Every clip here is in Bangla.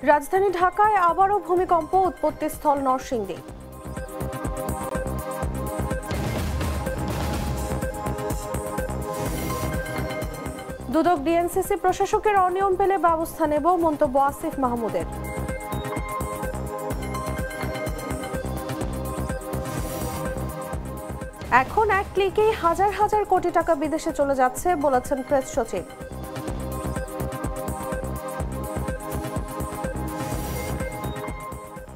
রাজধানী ঢাকায় আবারও ভূমিকম্প, উৎপত্তিস্থল নরসিংদী। দুদক ডিএনসিসি প্রশাসকের অনিয়ম পেলে ব্যবস্থা নেব, মন্তব্য আসিফ মাহমুদের। এখন এক ক্লিকেই হাজার হাজার কোটি টাকা বিদেশে চলে যাচ্ছে বলেছেন প্রেস সচিব।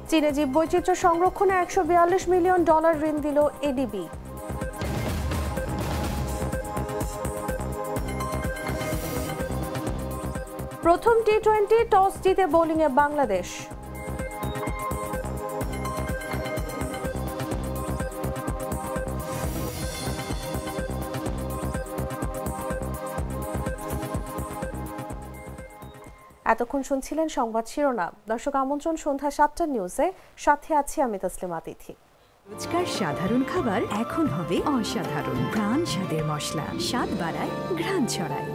চীনে জীববৈচিত্র্য সংরক্ষণে $142 মিলিয়ন ঋণ দিল এডিবি। প্রথম টি-20 টস জিতে বোলিংয়ে বাংলাদেশ। এতক্ষণ শুনছিলেন সংবাদ শিরোনাম। দর্শক, আমন্ত্রণ সন্ধ্যা 7টার নিউজে, সাথে আছি আমি তসলিমা তিথি। রোজকার সাধারণ খাবার এখন হবে অসাধারণ। প্রাণ স্বাদের মশলা, স্বাদ বাড়ায়, ঘ্রাণ ছড়ায়।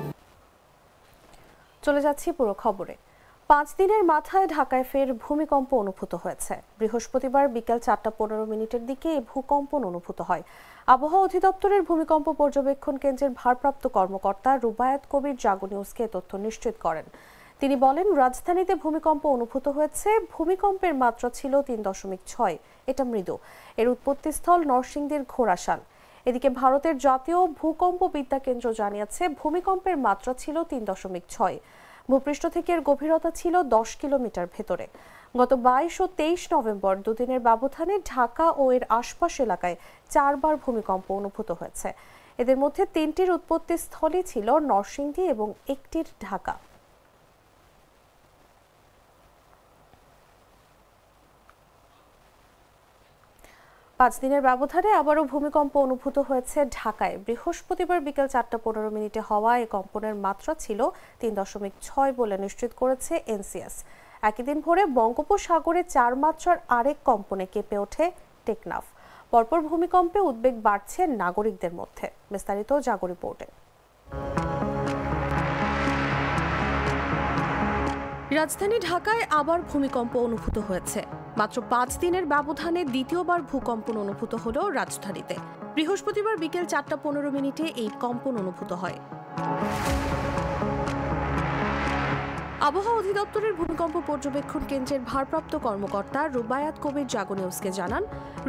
চলে যাচ্ছি পুরো খবরে। 5 দিনের মাথায় ঢাকায় ফের ভূমিকম্প অনুভূত হয়েছে। বৃহস্পতিবার বিকেল 4:15 দিকে এই ভূকম্পন অনুভূত হয়। আবহাওয়া অধিদপ্তরের ভূমিকম্প পর্যবেক্ষণ কেন্দ্রের ভারপ্রাপ্ত কর্মকর্তা রুবায়াত কবির জাগো নিউজকে তথ্য নিশ্চিত করেন। তিনি বলেন, রাজধানীতে ভূমিকম্প অনুভূত হয়েছে। ভূমিকম্পের মাত্রা ছিল 3.6। এটা মৃদু। এর উৎপত্তিস্থল নরসিংদীর ঘোড়াশাল। এদিকে ভারতের জাতীয় ভূকম্প বিদ্যা কেন্দ্র জানিয়েছে, ভূমিকম্পের মাত্রা ছিল 3.6। ভূপৃষ্ঠ থেকে এর গভীরতা ছিল 10 কিলোমিটার ভেতরে। গত 22 ও 23 নভেম্বর দুদিনের ব্যবধানে ঢাকা ও এর আশপাশ এলাকায় 4 বার ভূমিকম্প অনুভূত হয়েছে। এদের মধ্যে 3টির উৎপত্তিস্থলই ছিল নরসিংদী এবং একটির ঢাকা। পাঁচ দিনের ব্যবধানে আবারও ভূমিকম্প অনুভূত হয়েছে ঢাকায়। বৃহস্পতিবার বিকেল 4:15 হওয়া এই কম্পনের মাত্রা ছিল 3.6 বলে নিশ্চিত করেছে এনসিএস। একই দিন ভোরে বঙ্গোপসাগরে 4 মাত্রার আরেক কম্পনে কেঁপে ওঠে টেকনাফ। পরপর ভূমিকম্পে উদ্বেগ বাড়ছে নাগরিকদের মধ্যে। বিস্তারিত জাগো রিপোর্টে। রাজধানী ঢাকায় আবার ভূমিকম্প অনুভূত হয়েছে। মাত্র 5 দিনের ব্যবধানে দ্বিতীয়বার ভূকম্পন অনুভূত হলো রাজধানীতে। বৃহস্পতিবার বিকেল 4:15 এই কম্পন অনুভূত হয়। আবহাওয়া অধিদপ্তরের ভূমিকম্প পর্যবেক্ষণ কেন্দ্রের ভারপ্রাপ্ত কর্মকর্তা রুবায়াত কবির জাগো নিউজকে জানান,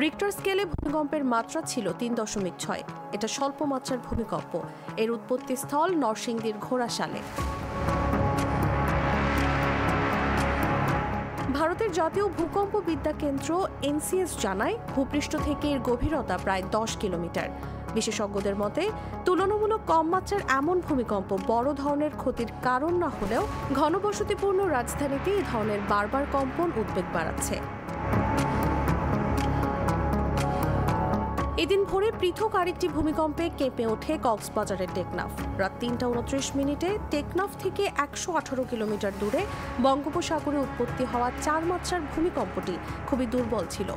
রিক্টার স্কেলে ভূমিকম্পের মাত্রা ছিল 3.6। এটা স্বল্প মাত্রার ভূমিকম্প। এর উৎপত্তিস্থল নরসিংদীর ঘোড়াশালে। ভারতের জাতীয় ভূকম্প বিদ্যা কেন্দ্র এনসিএস জানায়, ভূপৃষ্ঠ থেকে এর গভীরতা প্রায় 10 কিলোমিটার। বিশেষজ্ঞদের মতে, তুলনামূলক কম মাত্রার এমন ভূমিকম্প বড় ধরনের ক্ষতির কারণ না হলেও ঘনবসতিপূর্ণ রাজধানীতে এই ধরনের বারবার কম্পন উদ্বেগ বাড়াচ্ছে। এদিন ভোরে পৃথক আরেকটি ভূমিকম্পে কেঁপে ওঠে কক্সবাজারের টেকনাফ। রাত 3:29 টেকনাফ থেকে 118 কিলোমিটার দূরে বঙ্গোপসাগরে উৎপত্তি হওয়া 4 মাত্রার ভূমিকম্পটি খুবই দুর্বল ছিল।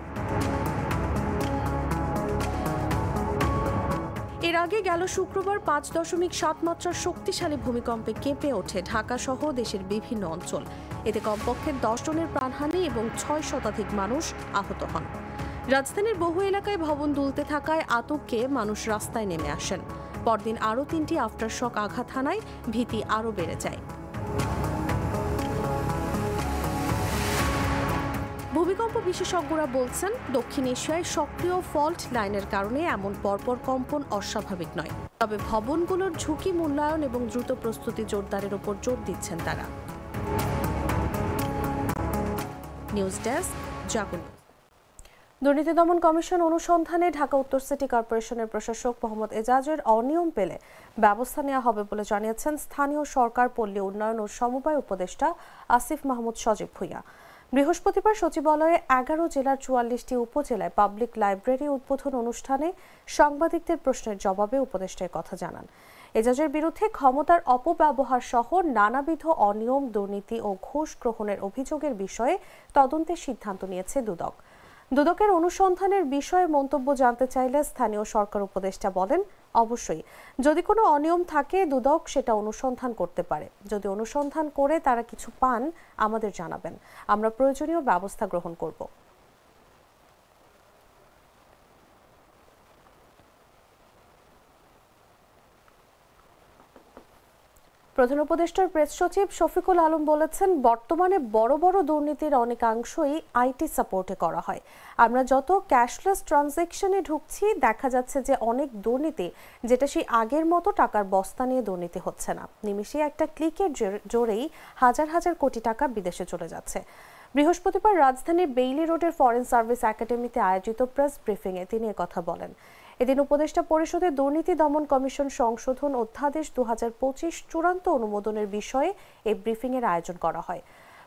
এর আগে গেল শুক্রবার 5.7 মাত্রার শক্তিশালী ভূমিকম্পে কেঁপে ওঠে ঢাকা সহ দেশের বিভিন্ন অঞ্চল। এতে কমপক্ষে 10 জনের প্রাণহানি এবং 6 শতাধিক মানুষ আহত হন। রাজধানীর বহু এলাকায় ভবন দুলতে থাকায় আতঙ্কে মানুষ রাস্তায় নেমে আসেন। পরদিন আরও 3টি আফটারশক আঘাত হানায় ভীতি আরও বেড়ে যায়। ভূমিকম্প বিশেষজ্ঞরা বলছেন, দক্ষিণ এশিয়ায় সক্রিয় ফল্ট লাইনের কারণে এমন পরপর কম্পন অস্বাভাবিক নয়। তবে ভবনগুলোর ঝুঁকি মূল্যায়ন এবং দ্রুত প্রস্তুতি জোরদারের উপর জোর দিচ্ছেন তারা। নিউজ ডেস্ক, জাগো। দুর্নীতি দমন কমিশন অনুসন্ধানে ঢাকা উত্তর সিটি কর্পোরেশনের প্রশাসক মোহাম্মদ এজাজের অনিয়ম পেলে ব্যবস্থা নেওয়া হবে বলে জানিয়েছেন স্থানীয় সরকার, পল্লী উন্নয়ন ও সমবায় উপদেষ্টা আসিফ মাহমুদ সজীব ভুঁইয়া। বৃহস্পতিবার সচিবালয়ে 11 জেলার 44টি উপজেলায় পাবলিক লাইব্রেরি উদ্বোধন অনুষ্ঠানে সাংবাদিকদের প্রশ্নের জবাবে উপদেষ্টা কথা জানান। এজাজের বিরুদ্ধে ক্ষমতার অপব্যবহার সহ নানাবিধ অনিয়ম, দুর্নীতি ও ঘুষ গ্রহণের অভিযোগের বিষয়ে তদন্তের সিদ্ধান্ত নিয়েছে দুদক। দুদকের অনুসন্ধানের বিষয়ে মন্তব্য জানতে চাইলে স্থানীয় সরকার উপদেষ্টা বলেন, অবশ্যই যদি কোনো অনিয়ম থাকে দুদক সেটা অনুসন্ধান করতে পারে। যদি অনুসন্ধান করে তারা কিছু পান আমাদের জানাবেন, আমরা প্রয়োজনীয় ব্যবস্থা গ্রহণ করব। প্রধান উপদেষ্টার প্রেস সচিব শফিকুল আলম বলেছেন, বর্তমানে বড় বড় দুর্নীতির অনেকাংশই আইটি সাপোর্টে করা হয়। আমরা যত ক্যাশলেস ট্রানজ্যাকশনে ঢুকছি দেখা যাচ্ছে যে অনেক দুর্নীতি যেটা সেই আগের মতো টাকার বস্তা নিয়ে দুর্নীতি হচ্ছে না, নিমিষে একটা ক্লিকের জোরেই হাজার হাজার কোটি টাকা বিদেশে চলে যাচ্ছে। বৃহস্পতিবার রাজধানীর বেইলি রোডের ফরেন সার্ভিস একাডেমিতে আয়োজিত প্রেস ব্রিফিংয়ে তিনি একথা বলেন। এদিন উপদেষ্টা পরিষদের দুর্নীতি দমন কমিশন সংশোধন অধ্যাদেশ 2025 চূড়ান্ত অনুমোদনের বিষয়ে এই ব্রিফিংয়ের আয়োজন করা হয়।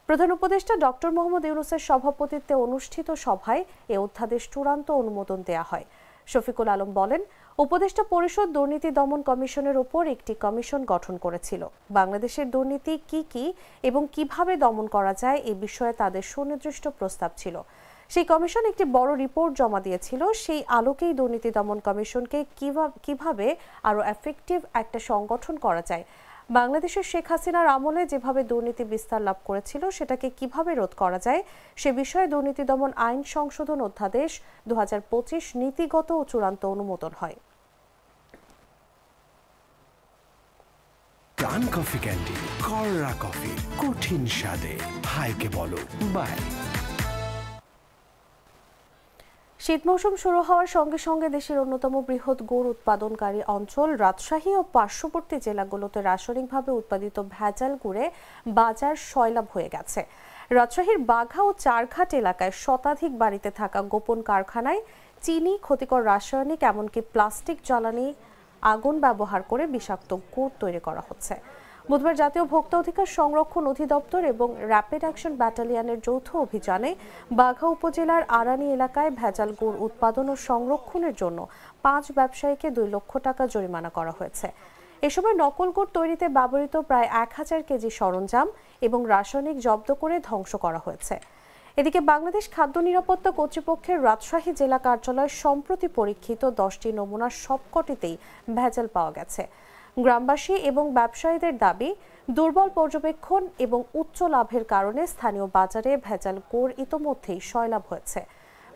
প্রধান উপদেষ্টা ডক্টর মোহাম্মদ ইউনূসের সভাপতিত্বে অনুষ্ঠিত সভায় এই অধ্যাদেশ চূড়ান্ত অনুমোদন দেয়া হয়। শফিকুল আলম বলেন, উপদেষ্টা পরিষদ দুর্নীতি দমন কমিশনের উপর একটি কমিশন গঠন করেছিল। বাংলাদেশের দুর্নীতি কি এবং কিভাবে দমন করা যায় এই বিষয়ে তাদের সুনির্দিষ্ট প্রস্তাব ছিল। সেই কমিশন একটি বড় রিপোর্ট জমা দিয়েছিল। সেই আলোকেই দুর্নীতি দমন কমিশনকে কিভাবে আরো এফেক্টিভ একটা সংগঠন করা যায়, বাংলাদেশের শেখ হাসিনার আমলে যেভাবে দুর্নীতি বিস্তার লাভ করেছিল সেটাকে কিভাবে রোধ করা যায় সে বিষয়ে দুর্নীতি দমন আইন সংশোধন অধ্যাদেশ 2025 নীতিগত ও চূড়ান্ত অনুমোদন হয়। প্রাণ কফি ক্যান্ডি, কররা কফি, কঠিন স্বাদে, হাইকে বলো বাই। শীত মৌসুম শুরু হওয়ার সঙ্গে সঙ্গে দেশের অন্যতম বৃহৎ গুড় উৎপাদনকারী অঞ্চল রাজশাহী ও পার্শ্ববর্তী জেলাগুলোতে রাসায়নিকভাবে উৎপাদিত ভেজাল গুড়ে বাজার সয়লাব হয়ে গেছে। রাজশাহীর বাঘা ও চারঘাট এলাকায় শতাধিক বাড়িতে থাকা গোপন কারখানায় চিনি, ক্ষতিকর রাসায়নিক এমনকি প্লাস্টিক জ্বালানি আগুন ব্যবহার করে বিষাক্ত গুড় তৈরি করা হচ্ছে। বুধবার জাতীয় ভোক্তা অধিকার সংরক্ষণ অধিদপ্তর এবং র্যাপিড অ্যাকশন ব্যাটালিয়নের যৌথ অভিযানে বাঘা উপজেলার আরানি এলাকায় ভেজাল গুড় উৎপাদন ও সংরক্ষণের জন্য 5 ব্যবসায়ীকে 2 লক্ষ টাকা জরিমানা করা হয়েছে। এ সময় নকল গুড় তৈরিতে ব্যবহৃত প্রায় 1000 কেজি সরঞ্জাম এবং রাসায়নিক জব্দ করে ধ্বংস করা হয়েছে। এদিকে বাংলাদেশ খাদ্য নিরাপত্তা কর্তৃপক্ষের রাজশাহী জেলা কার্যালয় সম্প্রতি পরীক্ষিত 10টি নমুনার সবকটিতেই ভেজাল পাওয়া গেছে। গ্রামবাসী এবং ব্যবসায়ীদের দাবি, দুর্বল পর্যবেক্ষণ এবং উচ্চ লাভের কারণে স্থানীয় বাজারে ভেজাল গুড় ইতোমধ্যেই সয়লাব হয়েছে।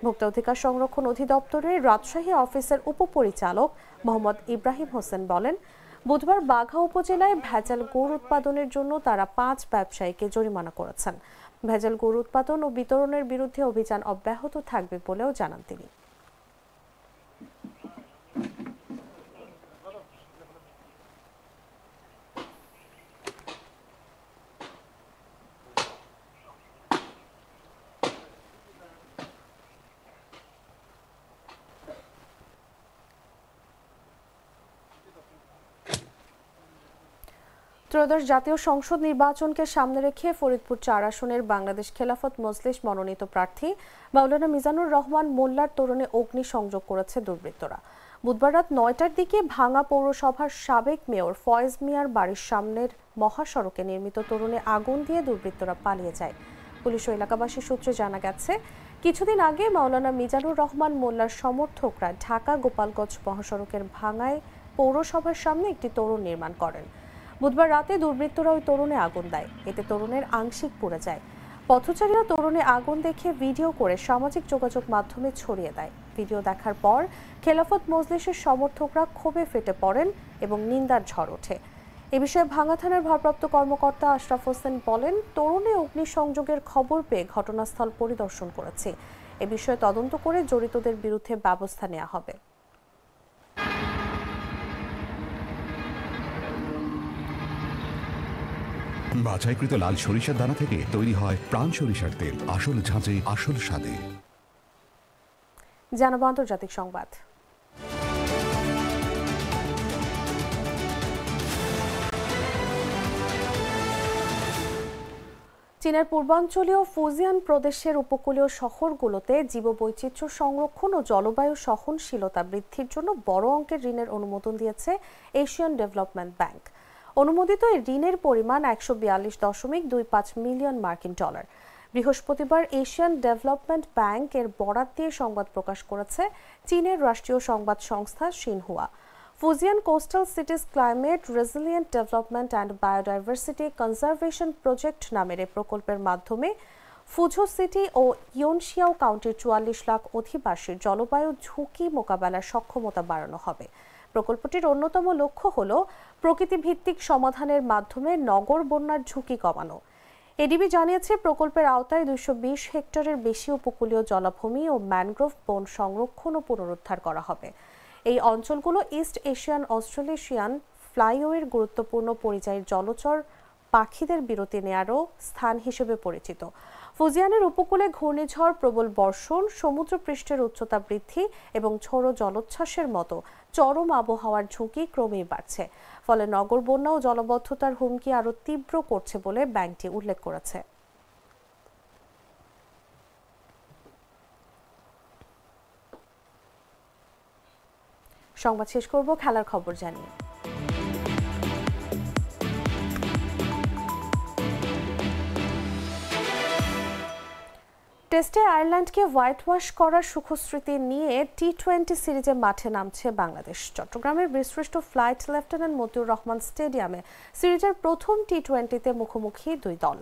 ভোক্তা অধিকার সংরক্ষণ অধিদপ্তরের রাজশাহী অফিসের উপপরিচালক মোহাম্মদ ইব্রাহিম হোসেন বলেন, বুধবার বাঘা উপজেলায় ভেজাল গুড় উৎপাদনের জন্য তারা 5 ব্যবসায়ীকে জরিমানা করেছেন। ভেজাল গুড় উৎপাদন ও বিতরণের বিরুদ্ধে অভিযান অব্যাহত থাকবে বলেও জানান তিনি। ত্রয়োদশ জাতীয় সংসদ নির্বাচনকে সামনে রেখে ফরিদপুর 4 আসনের বাংলাদেশ খেলাফত মজলিস মনোনীত প্রার্থী মাওলানা মিজানুর রহমান মোল্লার তোরণে অগ্নিসংযোগ করেছে দুর্বৃত্তরা। বুধবার রাত 9টার দিকে ভাঙ্গা পৌরসভার সাবেক মেয়র ফয়েজ মিয়ার বাড়ির সামনের মহাসড়কে নির্মিত তোরণে আগুন দিয়ে দুর্বৃত্তরা পালিয়ে যায়। পুলিশ ও এলাকাবাসী সূত্রে জানা গেছে, কিছুদিন আগে মাওলানা মিজানুর রহমান মোল্লার সমর্থকরা ঢাকা গোপালগঞ্জ মহাসড়কের ভাঙ্গায় পৌরসভার সামনে একটি তোরণ নির্মাণ করেন। বুধবার রাতে দুর্বৃত্তরা ওই তোরণে আগুন দেয়, এতে তোরণের আংশিক পুড়ে যায়। পথচারীরা তোরণে আগুন দেখে ভিডিও করে সামাজিক যোগাযোগ মাধ্যমে ছড়িয়ে দেয়। ভিডিও দেখার পর খেলাফত মজলিসের সমর্থকরা ক্ষোভে ফেটে পড়েন এবং নিন্দার ঝড় ওঠে। এ বিষয়ে ভাঙ্গা থানার ভারপ্রাপ্ত কর্মকর্তা আশরাফ হোসেন বলেন, তোরণে অগ্নিসংযোগের খবর পেয়ে ঘটনাস্থল পরিদর্শন করেছে। এ বিষয়ে তদন্ত করে জড়িতদের বিরুদ্ধে ব্যবস্থা নেওয়া হবে। বাছাইকৃত লাল সরিষার দানা থেকে তৈরি হয় প্রাণ সরিষার তেল, আসল ঝাঁঝে আসল স্বাদে। জানাবো আন্তর্জাতিক সংবাদ। চীনের পূর্বাঞ্চলীয় ফুজিয়ান প্রদেশের উপকূলীয় শহরগুলোতে জীববৈচিত্র্য সংরক্ষণ ও জলবায়ু সহনশীলতা বৃদ্ধির জন্য বড় অঙ্কের ঋণের অনুমোদন দিয়েছে এশিয়ান ডেভেলপমেন্ট ব্যাংক। অনুমোদিত এই ঋণের পরিমাণ $142.25 মিলিয়ন মার্কিন ডলার। বৃহস্পতিবার এশিয়ান ডেভেলপমেন্ট ব্যাংক এর বরাত দিয়ে সংবাদ প্রকাশ করেছে চীনের রাষ্ট্রীয় সংবাদ সংস্থা Xinhua. Fujian coastal সিটিজ climate resilient development and biodiversity conservation project নামের এই প্রকল্পের মাধ্যমে ফুঝো সিটি ও ইয়োনশিয়াও কাউন্টির ৪৪ লাখ অধিবাসীর জলবায়ু ঝুঁকি মোকাবেলার সক্ষমতা বাড়ানো হবে। প্রকল্পটির অন্যতম লক্ষ্য হল প্রকৃতিভিত্তিক সমাধানের মাধ্যমে নগর বন্যার ঝুঁকি কমানো। এডিবি জানিয়েছে প্রকল্পের আওতায় ২২০ হেক্টরের বেশি উপকূলীয় জলাভূমি ও ম্যানগ্রোভ বন সংরক্ষণ ও পুনরুদ্ধার করা হবে। এই অঞ্চলগুলো ইস্ট এশিয়ান অস্ট্রেলেশিয়ান ফ্লাইওয়ের গুরুত্বপূর্ণ পরিযায়ী জলচর পাখিদের বিরতি নেয়ারও স্থান হিসেবে পরিচিত। ফুজিয়ানের উপকূলে ঘূর্ণিঝড়, প্রবল বর্ষণ, সমুদ্রপৃষ্ঠের উচ্চতা বৃদ্ধি এবং ঝোড়ো জলোচ্ছ্বাসের মতো চরম আবহাওয়ার ঝুঁকি ক্রমেই বাড়ছে। ফলে নগর বন্যা ও জলবদ্ধতার হুমকি আরও তীব্র করছে বলে ব্যাংকটি উল্লেখ করেছে। সংবাদ শেষ করব খেলার খবর জানিয়ে। টেস্টে আয়ারল্যান্ডকে হোয়াইট ওয়াশ করার সুখস্মৃতি নিয়ে টি-20 সিরিজে মাঠে নামছে বাংলাদেশ। চট্টগ্রামের বীরশ্রেষ্ঠ ফ্লাইট লেফটেন্যান্ট মতিউর রহমান স্টেডিয়ামে সিরিজের প্রথম টি-20তে মুখোমুখি দুই দল।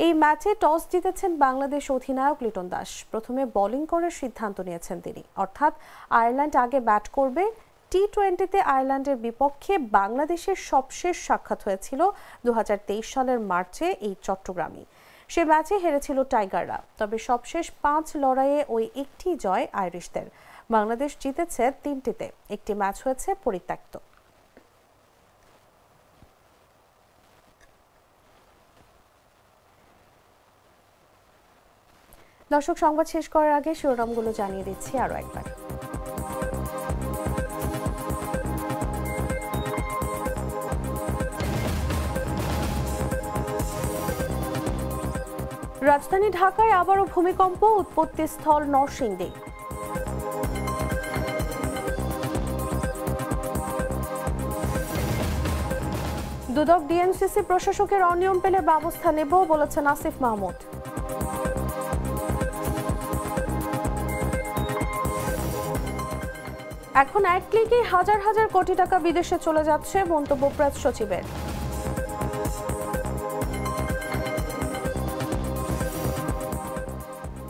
এই ম্যাচে টস জিতেছেন বাংলাদেশ অধিনায়ক লিটন দাস। প্রথমে বোলিং করার সিদ্ধান্ত নিয়েছেন তিনি, অর্থাৎ আয়ারল্যান্ড আগে ব্যাট করবে। টি-20তে আয়ারল্যান্ডের বিপক্ষে বাংলাদেশের সবশেষ সাক্ষাৎ হয়েছিল ২০২৩ সালের মার্চে এই চট্টগ্রামে। সে ম্যাচে হেরেছিল টাইগাররা, তবে সবশেষ 5 লড়াইয়ে ওই একটি জয় আইরিশদের। বাংলাদেশ জিতেছে 3টিতে, একটি ম্যাচ হয়েছে পরিত্যক্ত। দর্শক, সংবাদ শেষ করার আগে শিরোনামগুলো জানিয়ে দিচ্ছি আরো একবার। রাজধানী ঢাকায় আবারও ভূমিকম্প, উৎপত্তিস্থল নরসিংদী। দুদক ডিএনসিসি প্রশাসকের অনিয়ম পেলে ব্যবস্থা নেব বলেছেন আসিফ মাহমুদ। এখন এক ক্লিকে হাজার হাজার কোটি টাকা বিদেশে চলে যাচ্ছে, মন্তব্য প্রেস সচিবের।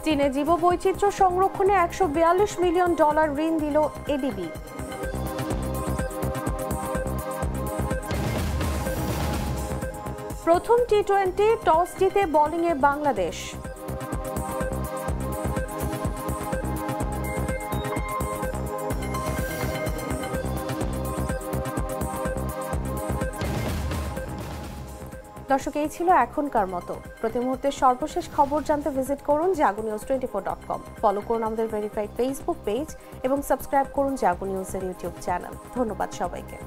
চীনে জীববৈচিত্র্য সংরক্ষণে $142 মিলিয়ন ঋণ দিল এডিবি। প্রথম টি-20 টস জিতে বোলিংয়ে বাংলাদেশ। দর্শক, এই ছিল এখনকার মতো। প্রতি মুহূর্তের সর্বশেষ খবর জানতে ভিজিট করুন jagonews24.com। ফলো করুন আমাদের ভেরিফাইড ফেসবুক পেজ এবং সাবস্ক্রাইব করুন জাগো নিউজের ইউটিউব চ্যানেল। ধন্যবাদ সবাইকে।